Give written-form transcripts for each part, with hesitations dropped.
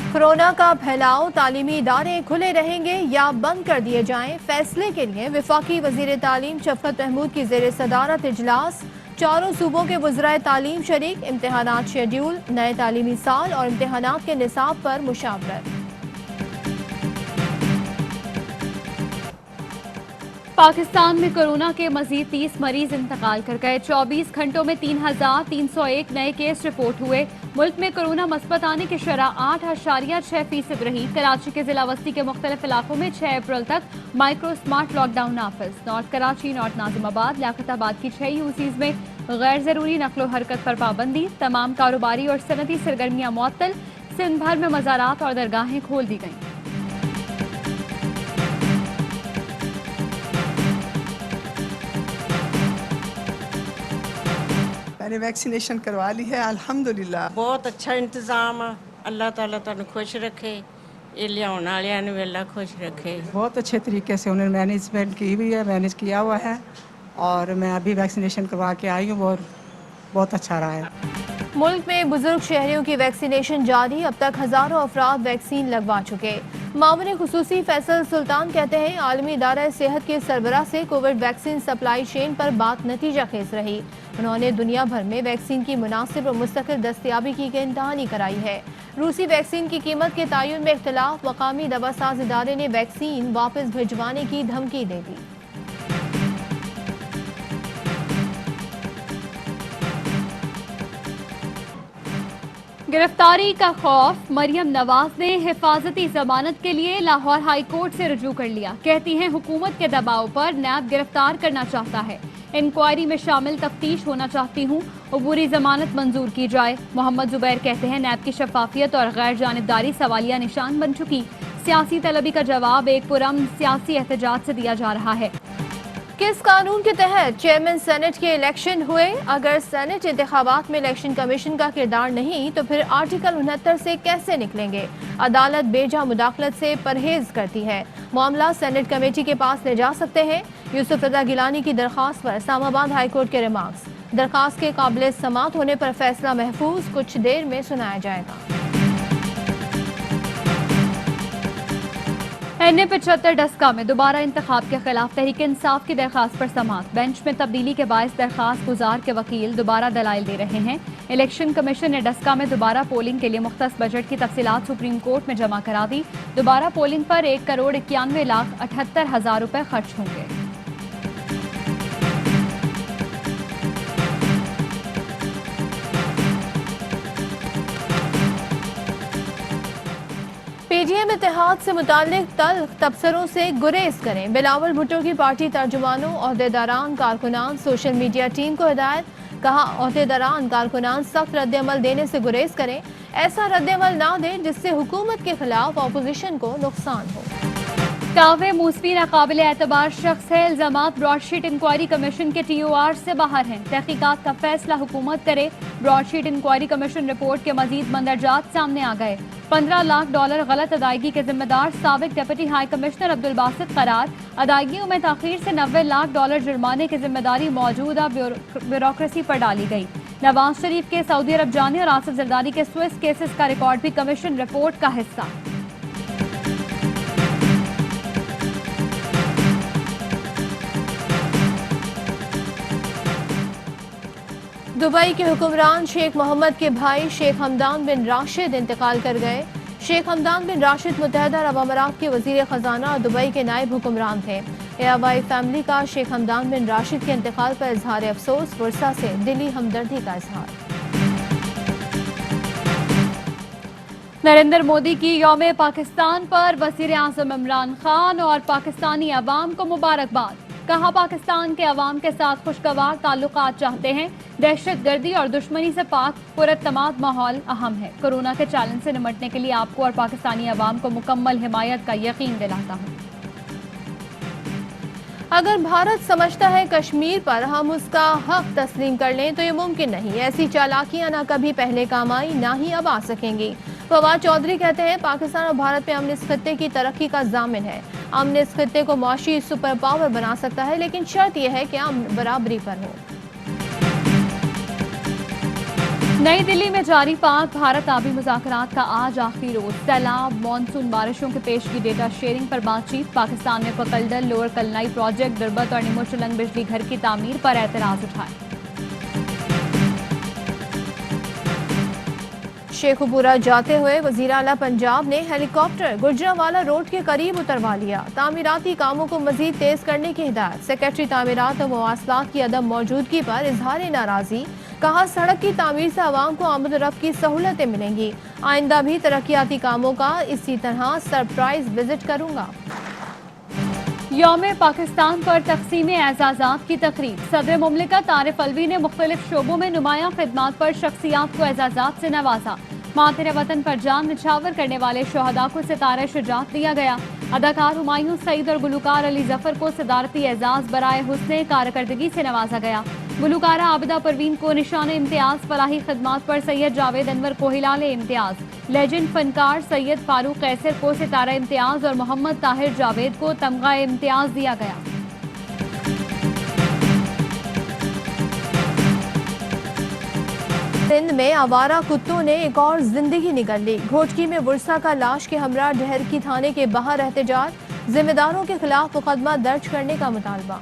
Corona का फैलाव, तालीमी इदारे खुले रहेंगे या बंद कर दिए जाएं, फैसले के लिए वफाकी वजीर तालीम शफकत महमूद की ज़ेर सदारत इजलास। चारों सूबों के वज़राए तालीम शरीक, इम्तहानात शेड्यूल, नए तालीमी साल और इम्तहानात के निसाब पर मुशावरत। पाकिस्तान में कोरोना के मजीद 30 मरीज इंतकाल कर गए। 24 घंटों में 3,301 नए केस रिपोर्ट हुए। मुल्क में कोरोना मस्बत आने की शरह 8.6% रही। कराची के जिला वस्ती के मुख्तलिफ इलाकों में 6 अप्रैल तक माइक्रो स्मार्ट लॉकडाउन नाफिज। नॉर्थ कराची, नॉर्थ नाजिमाबाद, लियाकताबाद की 6 यूसीज में गैर जरूरी नकलो हरकत पर पाबंदी। तमाम कारोबारी और सनती सरगर्मियां मुअत्तल। सिंध भर में मज़ारात और दरगाहें खोल दी गईं। मैंने वैक्सीनेशन करवा ली है, अल्हम्दुलिल्लाह। बहुत अच्छा इंतज़ाम है। अल्लाह ताला तुहानू खुश रखे, ये लियाउण वालियां नू अल्लाह खुश रखे। बहुत अच्छे तरीके से उन्होंने मैनेजमेंट की हुई है, मैनेज किया हुआ है और मैं अभी वैक्सीनेशन करवा के आई हूँ और बहुत अच्छा रहा है। मुल्क में बुजुर्ग शहरियों की वैक्सीनेशन जारी। अब तक हजारों अफराद वैक्सीन लगवा चुके। मामून खुसूसी फैसल सुल्तान कहते हैं, आलमी इदारा सेहत के सरबराह से कोविड वैक्सीन सप्लाई चेन पर बात नतीजा खेज रही। उन्होंने दुनिया भर में वैक्सीन की मुनासिब और मुस्तकिल दस्तयाबी की इंतहानी कराई है। रूसी वैक्सीन की कीमत के तयन में इख्तलाफ, मकामी दवासाज इदारे ने वैक्सीन वापस भिजवाने की धमकी दे दी। गिरफ्तारी का खौफ, मरियम नवाज ने हिफाजती जमानत के लिए लाहौर हाई कोर्ट से रुजू कर लिया। कहती हैं हुकूमत के दबाव पर नैब गिरफ्तार करना चाहता है। इंक्वायरी में शामिल तफ्तीश होना चाहती हूँ, अबूरी जमानत मंजूर की जाए। मोहम्मद जुबैर कहते हैं नैब की शफाफियत और गैर जानिबदारी सवालिया निशान बन चुकी। सियासी तलबी का जवाब एक पुरअमन सियासी एहतजाज से दिया जा रहा है। किस कानून के तहत चेयरमैन सेनेट के इलेक्शन हुए? अगर सेनेट इंतखाबात में इलेक्शन कमीशन का किरदार नहीं तो फिर आर्टिकल 69 से कैसे निकलेंगे? अदालत बेजा मुदाखलत से परहेज करती है। मामला सेनेट कमेटी के पास ले जा सकते हैं। यूसुफ रजा गिलानी की दरखास्त पर इस्लामाबाद हाई कोर्ट के रिमार्क्स। दरखास्त के काबिल समात होने पर फैसला महफूज कुछ देर में सुनाया जाएगा। NA-75 डस्का में दोबारा इंतखाब के खिलाफ तहरीक इंसाफ की दरखास्त पर समात। बेंच में तब्दीली के बायस दरखास्त गुजार के वकील दोबारा दलाइल दे रहे हैं। इलेक्शन कमीशन ने डस्का में दोबारा पोलिंग के लिए मुख्तस बजट की तफसीलात सुप्रीम कोर्ट में जमा करा दी। दोबारा पोलिंग पर 1,91,78,000 रुपए खर्च होंगे। PDM इत्तेहाद से मुताल्लिक तल्ख तबसरों से गुरेज करें। बिलावल भुट्टो की पार्टी तर्जुमानों, ओहदेदारान, कारकुनान, सोशल मीडिया टीम को हिदायत। कहा, ओहदेदारान कारकुनान सख्त रद्दअमल देने से गुरेज करें। ऐसा रद्दअमल ना दें जिससे हुकूमत के खिलाफ अपोजिशन को नुकसान हो। कावे मूसवी नाकाबिल एतबार शख्स है। इल्जामात ब्रॉडशीट इंक्वायरी कमीशन के TOR से बाहर हैं। तहकीकात का फैसला हुकूमत करे। ब्रॉडशीट इंक्वायरी कमीशन रिपोर्ट के मजीद मंदरजात सामने आ गए। $15 लाख गलत अदायगी के जिम्मेदार साबिक deputy high commissioner Abdul Basit करार। अदायगियों में ताखीर से $90 लाख जुर्माने की जिम्मेदारी मौजूदा ब्यूरोक्रेसी पर डाली गई। नवाज शरीफ के सऊदी अरब जाने और आसिफ जरदारी के स्विस केसेस का रिकॉर्ड भी कमीशन रिपोर्ट का हिस्सा। दुबई के हुक्मरान शेख मोहम्मद के भाई शेख हमदान बिन राशिद इंतकाल कर गए। शेख हमदान बिन राशिद मुत्तहदा अरब अमारात के वजीर खजाना और दुबई के नायब हुक्मरान थे। एआवाई फैमिली का शेख हमदान बिन राशिद के इंतकाल पर इजहार अफसोस, वर्षा से दिली हमदर्दी का इजहार। नरेंद्र मोदी की यौम पाकिस्तान पर वज़ीर आज़म इमरान खान और पाकिस्तानी अवाम को मुबारकबाद। कहा, पाकिस्तान के अवाम के साथ खुशगवार ताल्लुकात चाहते हैं। दहशत गर्दी और दुश्मनी से पाक पुरअतमाद माहौल अहम है। कोरोना के चैलेंज से निमटने के लिए आपको और पाकिस्तानी अवाम को मुकम्मल हिमायत का यकीन दिलाता हूँ। अगर भारत समझता है कश्मीर पर हम उसका हक तस्लीम कर लें तो ये मुमकिन नहीं। ऐसी चालाकियां ना कभी पहले काम आई ना ही अब आ सकेंगी। फवाद चौधरी कहते हैं, पाकिस्तान और भारत में अमन इस खत्ते की तरक्की का जामिन है। अमन इस खत्ते को मुआशी सुपर पावर बना सकता है, लेकिन शर्त यह है कि अमन बराबरी पर हो। नई दिल्ली में जारी पाक भारत आबी मुज़ाकरात का आज आखिरी रोज। सैलाब, मानसून बारिशों के पेशगी, डेटा शेयरिंग पर बातचीत। पाकिस्तान ने पकलडल, लोअर कलनाई प्रोजेक्ट, दुर्बत और नीमोचुलंग बिजली घर की तामीर पर एतराज उठाए। शेखुपुरा जाते हुए वज़ीर आला पंजाब ने हेलीकॉप्टर गुजरांवाला रोड के करीब उतरवा लिया। तामीराती कामों को मजीद तेज करने की हिदायत। सेक्रेटरी तामीरात और मवासलात की अदम मौजूदगी पर इजहार नाराजी। कहा, सड़क की तामीर से आवाम को आमद-ओ-रफ्त की सहूलतें मिलेंगी। आइंदा भी तरक्याती कामों का इसी तरह सरप्राइज विजिट करूंगा। यौम पाकिस्तान पर तकसीम एजाजात की तकरीब। सदर मुमलिकत आरिफ अलवी ने मुख्तलिफ शोबों में नुमायां खिदमात पर शख्सियात को एजाजात से नवाजा। मातरे वतन पर जान निछावर करने वाले शोहदा को सितारा शुजात दिया गया। अदाकार हुमायूं सईद और गुलकार अली जफर को सदारती एजाज बराए हुस्ने कारकर्दगी से नवाजा गया। गुलकारा आबिदा परवीन को निशान इम्तियाज, फलाही खिदमात पर सैयद जावेद अनवर को हिलाले इम्तियाज। लेजेंड फनकार सैयद फारूक कैसर को सितारा इम्तियाज और मोहम्मद ताहिर जावेद को तमगा इम्तियाज दिया गया। सिंध में आवारा कुत्तों ने एक और जिंदगी निगल ली। घोटकी में वर्षा का लाश के हमरा डहर की थाने के बाहर एहतजाज। जिम्मेदारों के खिलाफ मुकदमा दर्ज करने का मुतालबा।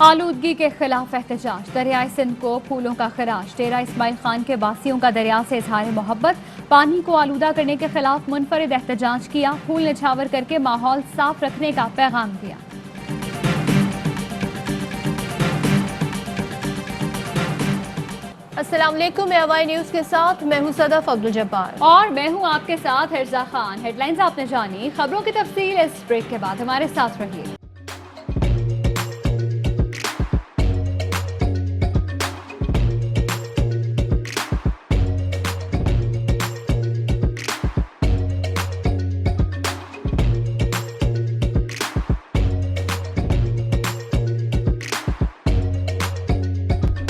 आलूदगी के खिलाफ एहतजाज। दरियाए सिंध को फूलों का खराज। डेरा इस्माइल खान के बासियों का दरिया से इजहार मोहब्बत। पानी को आलूदा करने के खिलाफ मुनफरिद एहतजाज किया। फूल निछावर करके माहौल साफ रखने का पैगाम दिया। अस्सलाम वालेकुम, एवाई न्यूज के साथ मैं हूं सदफ अब्दुल जब्बार और मैं हूं आपके साथ हिर्जा खान। हेडलाइंस आपने जानी, खबरों की तफसील इस ब्रेक के बाद। हमारे साथ रहिए।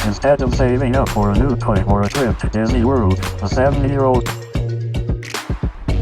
Instead of saving up for a new toy or a trip to Disney World, a 7-year-old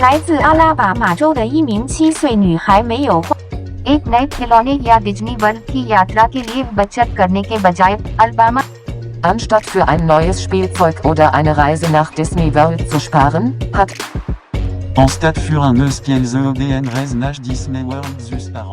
来自阿拉巴马州的一名7岁女孩没有花 एक नए खिलौने या डिज्नी वर्ल्ड की यात्रा के लिए बचत करने के बजाय Alabama Anstatt für ein neues Spielzeug oder eine Reise nach Disney World zu sparen, hat En stade für un eus qu'elles EDN Reznach Disney World zus par